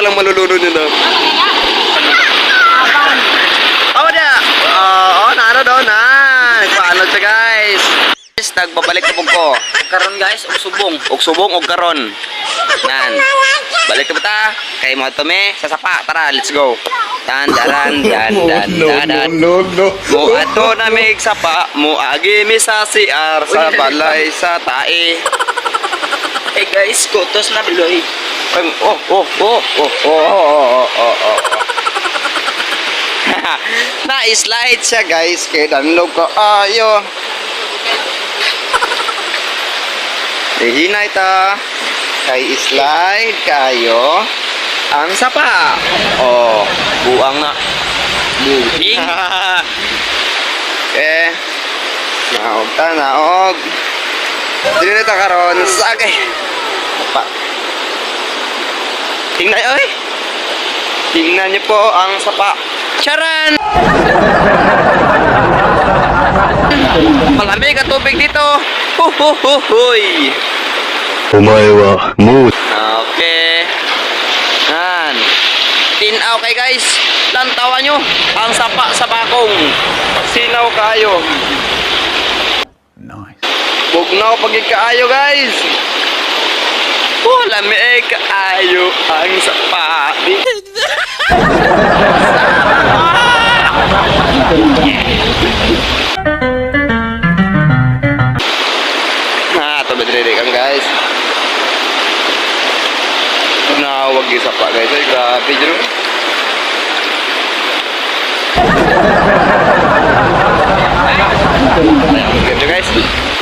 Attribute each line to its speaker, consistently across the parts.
Speaker 1: walang malulunod yun na. Oh, dia. Naano daw na. Paano siya guys? Nagbabalik na po ko.
Speaker 2: Karon guys, subong.
Speaker 1: Og subong og karon. Nan. Balik na ta. Kay mo tumi sa sapa. Tara, let's go. Dan.
Speaker 3: No.
Speaker 1: Mo ato na mig sapa, mo agi mi sa CR sa balay sa tae.
Speaker 2: Hey guys, kutos na biloy.
Speaker 1: Na-slide siya guys, kay danlog ko ayo. Hinay ta. Kay slide kayo. Ang sapa. Buang na.
Speaker 2: Buing.
Speaker 1: Okay. Naog ta, naog. Dili na ta karon sa agay. Pa. Tingnan oy. Tingnan niyo po ang sapa. Charan! Malamig ang tubig dito. Huhuhuhuy.
Speaker 3: Omae wa mou
Speaker 1: Okay. Yan. Tinaw kay guys. Lantawan nyo ang sapa sa bakong. Sinaw kayo.
Speaker 3: nice.
Speaker 1: Bugnaw pag kaayo guys. Lamig kaayo ang sapa. Tumidrili kang guys. Nawag yung sapa guys. Ay, grabe dyan. Ganito guys. Na.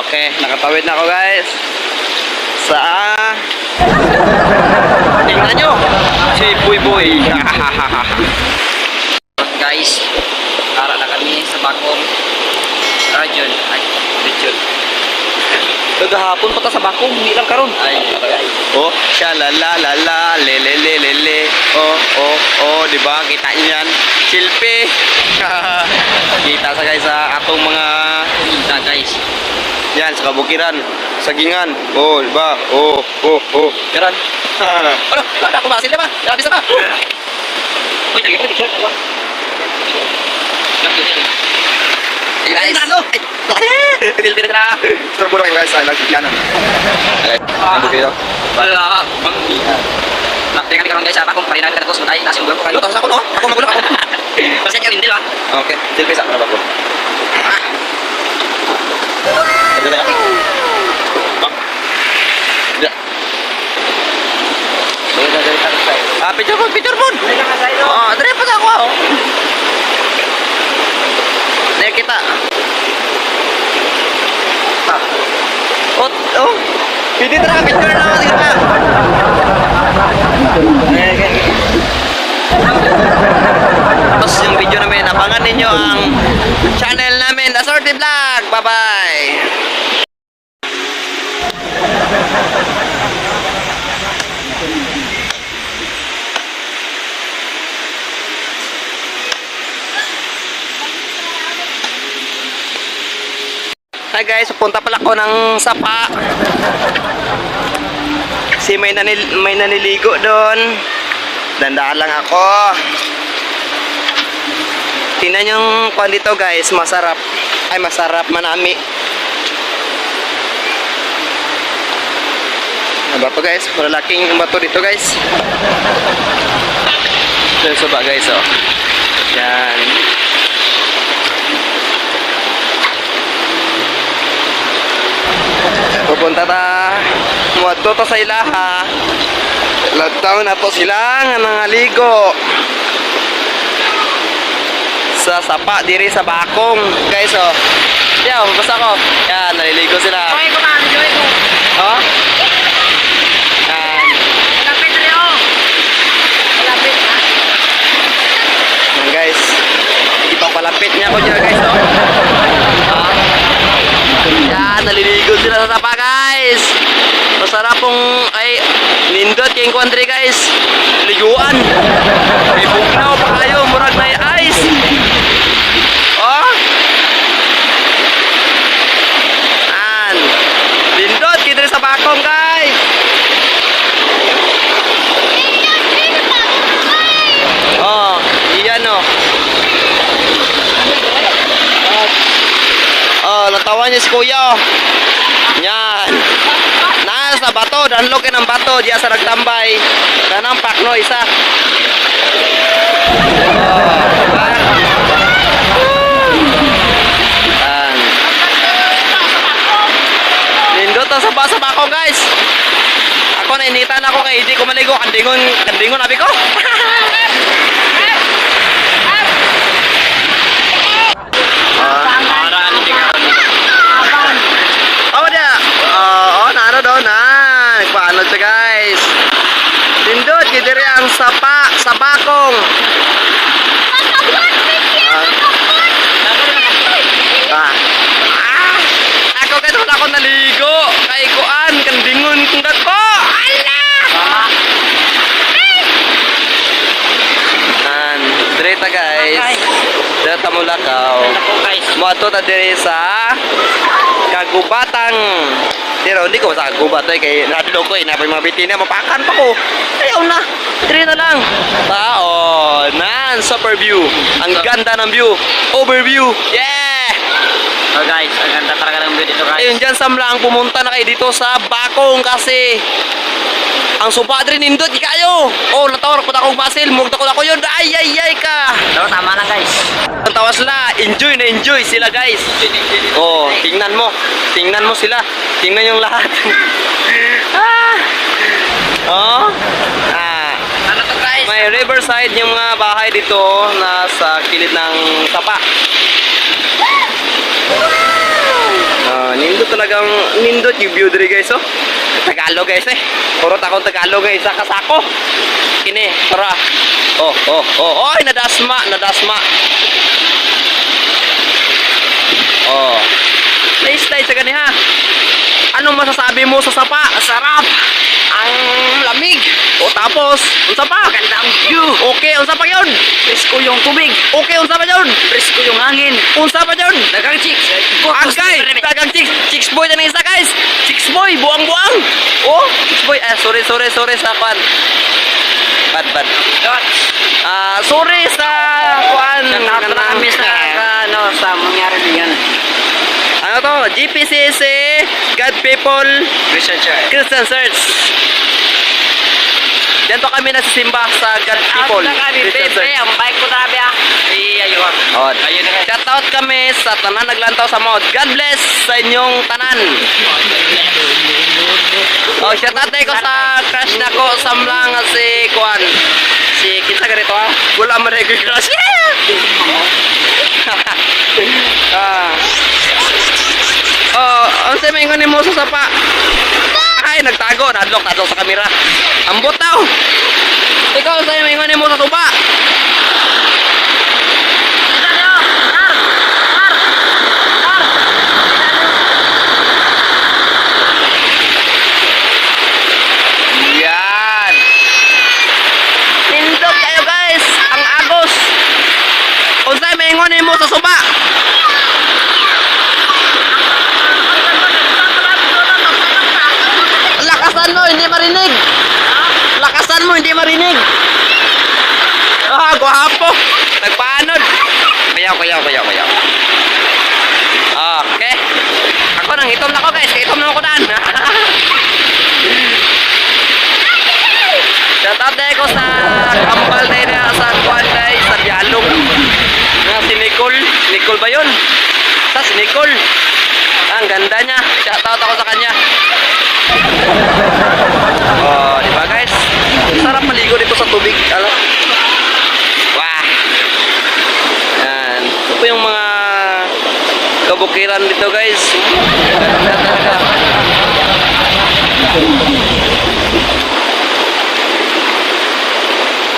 Speaker 1: Okay, nakatawid na ako guys. Tingnan nyo. Si Buy.
Speaker 2: Guys, tara na kami sa bakong region.
Speaker 1: Gagahapon pa ta sa bakong, hindi lang karon.
Speaker 2: Ay,
Speaker 1: Oh, shalalala, lele. Di ba? Kita niyo yan. Silpi. Kita sa guys sa atong mga
Speaker 2: guys.
Speaker 1: yan sa kabukiran, sagingan. Di ba?
Speaker 2: Karon. Ano? Wala ko ba sila ba? Grabe sa ba? Uy, lagi pa t-shirt ako.
Speaker 1: Guys.Til
Speaker 2: na.
Speaker 1: Turburo kayo guys, nagkikyanan. Ang bukiro.
Speaker 2: Wala. Teka karon guys, ako pa rin natin tapos matay nasi ulo ko kayo.
Speaker 1: Tapos ako no? Ako magulo ako.
Speaker 2: Kasi kayo hindi ba?
Speaker 1: Okay, silpi sa ano ba ko? Ito na. Picture pun. Dari pa ako. Nek kita. Ini tera picture na kita. Tapos yung video namin, abangan ninyo ang channel namin, The Sorty Vlog. Bye-bye! Hi guys, pupunta pala ko ng sapa. Kasi may naniligo doon. Dandaan lang ako. Tingnan yung kwan dito guys, masarap. Ay, masarap manami. Ang bato guys, malalaking bato dito guys. Ito yung suba guys, oh. Yan. Pupunta ta. Muadto ta sa ilaha. Lantaw na to sila nga nangaligo sa sapa diri sa bakong guys, oh. Yaw, basta ko. Yan, naliligo sila.
Speaker 2: Joy ko man, joy ko.
Speaker 1: Oh? Yan.
Speaker 2: Malapit na rin. Malapit na.
Speaker 1: Yan guys. Ito palapit niya ko dyan guys, oh. Ah. Yan, naliligo sila sa sapa guys. Masarap pong ay nindot king country guys. Liguan. May bugnaw pa kayo murag na ice. Oh. An. Nindot kita sa bakong guys. Oh, iyan oh. Oh, natawa niya si kuya. Yan. Nasa bato, danlok ng bato, diya sa nagtambay. Kanang pakno isa. Nindot sa basa pa ako guys. Ako nainitan ako kay hindi ko maligo. Kandingon abi ko. Paano siya guys? Tindot, kidiri ang sapa sa bakong. Ako kayo ako naligo. Kay kuan, kandingon kung dako. Direta guys. Direta Mulakaw. Moto ta diri sa Kagubatang. Pero hindi ko sa gubat kay nadlo ko na mga bitin na mapakan pa ko. Ayaw na. Dire na lang. Nan super view. Ang ganda ng view. Overview. Yeah.
Speaker 2: Oh guys, ang ganda talaga ng view dito guys.
Speaker 1: Ayun dyan samlang pumunta na kayo dito sa Bakong kasi ang supadre nindot di kayo. Oh, natawar ko akong basil, mugta ko ako yun. Ay ka.
Speaker 2: So, tama lang guys.
Speaker 1: Ang tawas la, enjoy na enjoy sila guys. Oh, tingnan mo. Tingnan mo sila. Tingnan yung lahat.
Speaker 2: Ano to guys?
Speaker 1: May riverside yung mga bahay dito na sa kilid ng sapa. Nindot talagang nindot yung view diri guys oh. Tagalog guys eh. Purot akong Tagalog guys sa kasako. Kini, tara. Oy, nadasma. Oh. Nice sa ganiha. Anong masasabi mo sa sapa? Sarap. Ang lamig. O tapos, unsa pa?
Speaker 2: Maganda ang view.
Speaker 1: Okay, unsa pa yun?
Speaker 2: Presko yung tubig.
Speaker 1: Okay, unsa pa yun?
Speaker 2: Presko yung hangin.
Speaker 1: Unsa pa yun?
Speaker 2: Dagang chicks.
Speaker 1: Agay! Dagang chicks! Chicks boy na isa guys! Chicks boy! Buang-buang! Oh! Chicks boy! Sorry sa kwan. Bad. Sorry sa kwan.
Speaker 2: Nakamiss na sa mangyari din yan.
Speaker 1: Ano to? GPCC God People Christian Church. Diyan to kami nasisimba sa God People Christian Church.
Speaker 2: Ang bike ko tabi ayun.
Speaker 1: Shout out kami sa tanan naglantaw sa mod. God bless sa inyong tanan. Oh, shout out ko sa crush na ko samlang si Kuan. Si kinsa ganito ah? Wala man regular crush. Ang sabi mo sa sapa. Ay, nagtago. Nadlok sa kamera. Ambot daw. Ikaw, ang sabi mo sa tuba. Yan. Nindot kayo guys. Ang agos. Kung sabi mo sa suba. Lakasan mo, hindi marinig. Lakasan mo, hindi marinig. Guwapo. Nagpaanod. Kayaw. Okay. Ako nang hitom na ko guys. Hitom na ako daan. Shout out ko sa kambal na sa Kuanday, sa Bialong. Si Nicole. Nicole ba yun? Si Nicole. Ang ganda niya. Shout out ako sa kanya. Oh, di ba guys? Sarap maligo dito sa tubig. Alam? Wah. Yan. Ito po yung mga kabukiran dito guys. Ganda talaga.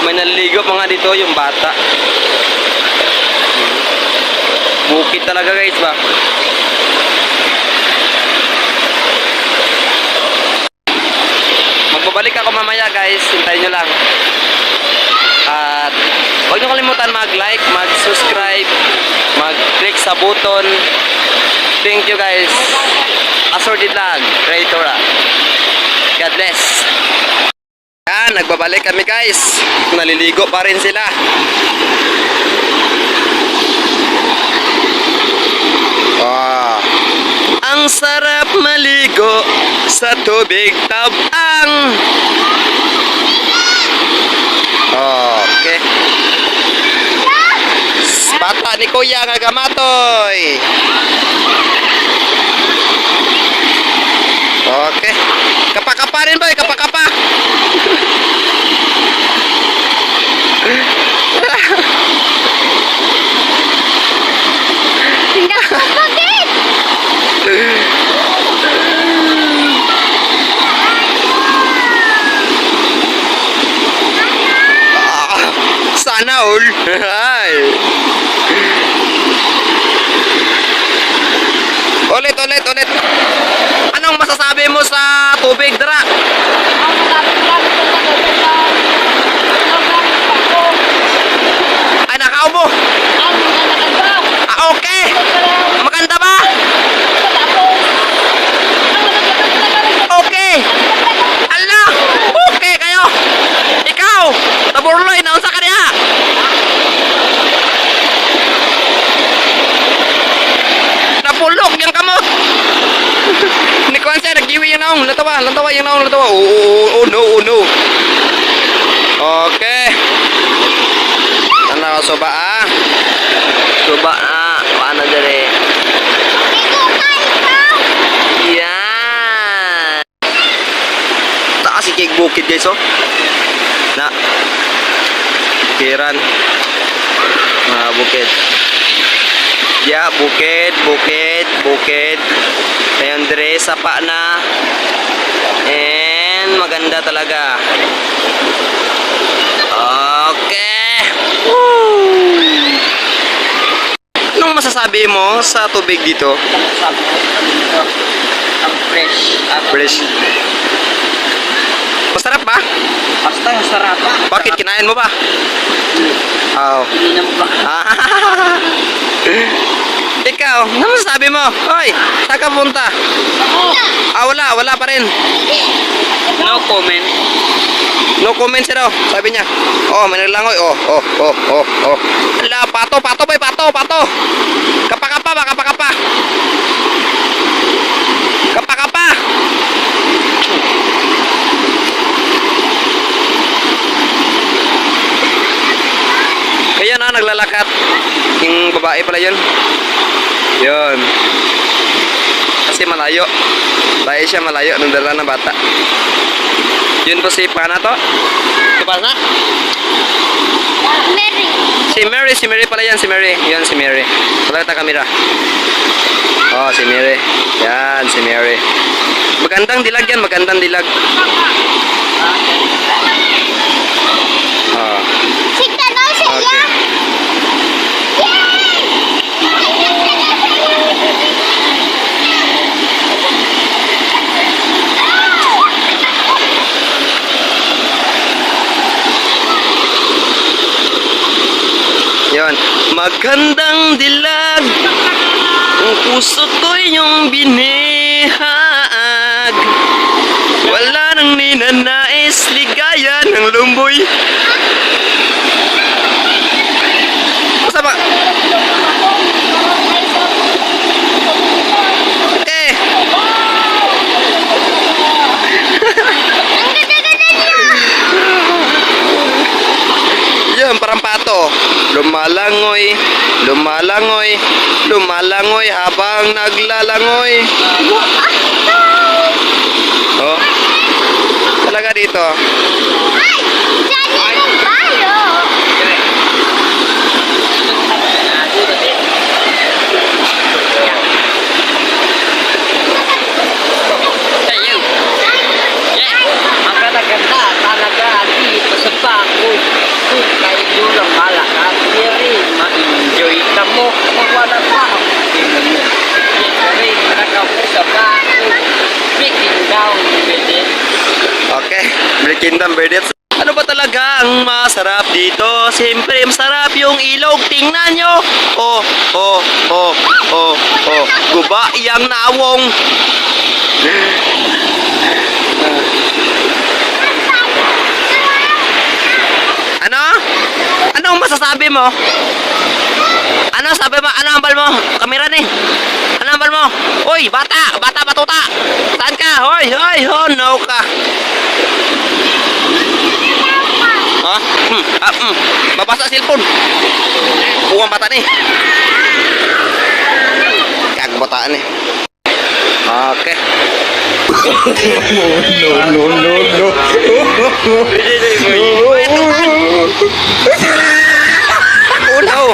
Speaker 1: May naligo mga dito yung bata. Bukid talaga guys ba? mamaya guys, hintayin nyo lang. At huwag nyo kalimutan mag-like, mag-subscribe, mag-click sa button. Thank you guys. Assorted Vlog, Creatora. God bless. Yan, nagbabalik kami guys. Naliligo pa rin sila. Wow. Ang sarap maligo sa tubig tabang. Okay. Bata ni Kuya nga gamatoy. Okay. Kapa-kapa rin ba? Kapa-kapa.
Speaker 4: Tidak kapagit!
Speaker 1: Sana all. Ay. Ulit. Anong masasabi mo sa tubig, Dra?
Speaker 4: Ang malapit-lapit ko sa tubig na sobrang pako.
Speaker 1: Ay, nakaubo.
Speaker 4: Ang naganda.
Speaker 1: Okay. Maganda ba?
Speaker 4: Tapos, ang naganda.
Speaker 1: Okay. Ala. Okay kayo. Ikaw. Taburloy, naunsa ka niya. Napulok yung kamot. Ni Kwanza, naggiwi yung naong. Lantawa yung naong. Oh no. Okay. Ano ka, suba ah? Suba ah. Paano dere? Yan. Taas si Cake Bukid guys oh. Na. Bukiran. Mga bukid. Ya, bukid. Ayan dire, sapa na. And maganda talaga. Okay. Woo! Anong masasabi mo sa tubig dito?
Speaker 2: Sabi ko dito, ang fresh. At
Speaker 1: Fresh. Masarap ba?
Speaker 2: basta yung sarap.
Speaker 1: Bakit kinain mo ba? Oh.
Speaker 2: Hindi na mo ba?
Speaker 1: Ikaw, ano masasabi mo? Hoy, saan ka punta? Wala pa rin.
Speaker 2: No comment.
Speaker 1: No comment siya daw, sabi niya. Oh, may naglangoy. Oh. Ala, pato. Kapa ba, kapa. Kapa. Kaya na, naglalakat. Yung babae pala yun. Yun. Kasi malayo. Dahil siya malayo, nung dala ng bata. Yun po si Pana to. Kapas na?
Speaker 4: Mary.
Speaker 1: Si Mary pala yan, si Mary. Yan, si Mary. Wala kita kamera. Oh, si Mary. Yan, si Mary. Magandang dilag yan, magandang dilag. Oh.
Speaker 4: Kita daw siya.
Speaker 1: Okay. Yon, magandang dilag. Ang puso ko'y iyong binihag. Wala nang ninanais, ligaya ng lumboy. Basta ba? Okay.
Speaker 4: Ang ganda-ganda niya.
Speaker 1: Yan, parang pato. Lumalangoy habang naglalangoy. Oh. Talaga dito.
Speaker 4: Ay! Diyan yung balo.
Speaker 2: Ang ganda talaga dito sa bangko. Kung kayo lang malakas, ma-enjoy ka mo. Kung wala pa ako, ito rin nakaupo sa bangko. Speaking down with it.
Speaker 1: Okay, Black Kingdom Verdets. Ano ba talaga ang masarap dito? Siyempre, masarap yung ilog. Tingnan nyo. Oh. Guba iyang nawong. Ano? Anong masasabi mo? Ano sabi mo? Ano ambal mo? Kamera ni. Ano ambal mo? Uy, bata! Bata batuta! Saan ka? Hoy! Oh, no ka! Ha? Mabasa cellphone. Buwang bata ni. Kagbataan ni. Okay. No.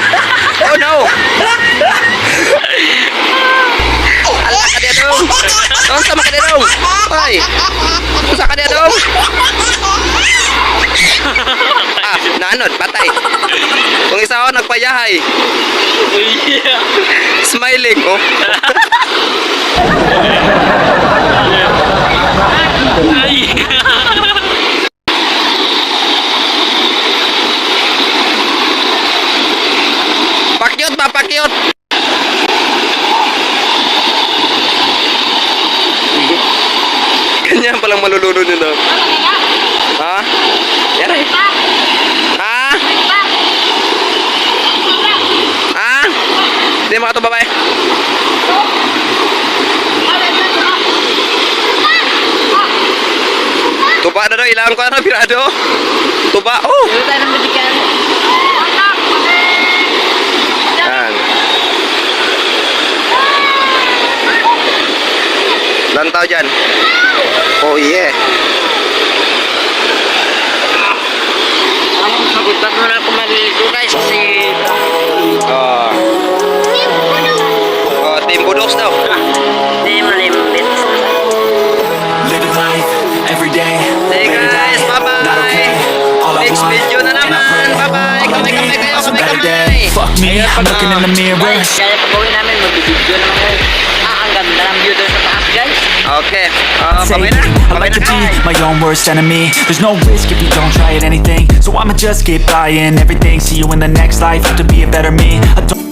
Speaker 1: Oh no. Ala ka dia dong. Don sama ka dia dong. Hoy. Usa ka dia dong. Nanod, patay. Kung isa ako nagpayahay. Smiling, oh. Pakyot ba, pakyot? Ganyan palang malulunod yun daw. Ha? Yan eh. Ha? Ha? Hindi mo ka ito babae. Tuba na daw, ilangan ko na pirado. Tuba, oh.
Speaker 2: Dito tayo ng medical.
Speaker 1: Yan. Lantaw dyan. Oh yeah.
Speaker 2: Sagutan mo na ako maliligo guys kasi
Speaker 1: Oh. Oh, Team Budoks daw.
Speaker 2: hindi malimbit.
Speaker 5: Living life every day.
Speaker 1: Hey guys, bye-bye. Next video na naman. Bye-bye. Kamay kayo, kamay.
Speaker 5: Fuck me, I'm looking in the mirror.
Speaker 2: Guys, kaya pag gawin namin, magbibideo naman kayo. Ang ganda ng view doon sa taas guys.
Speaker 1: Okay.
Speaker 5: Say,
Speaker 1: Bye-bye na.
Speaker 5: I like to be my own worst enemy. There's no risk if you don't try at anything. So I'ma just keep buying everything. See you in the next life, have to be a better me. I don't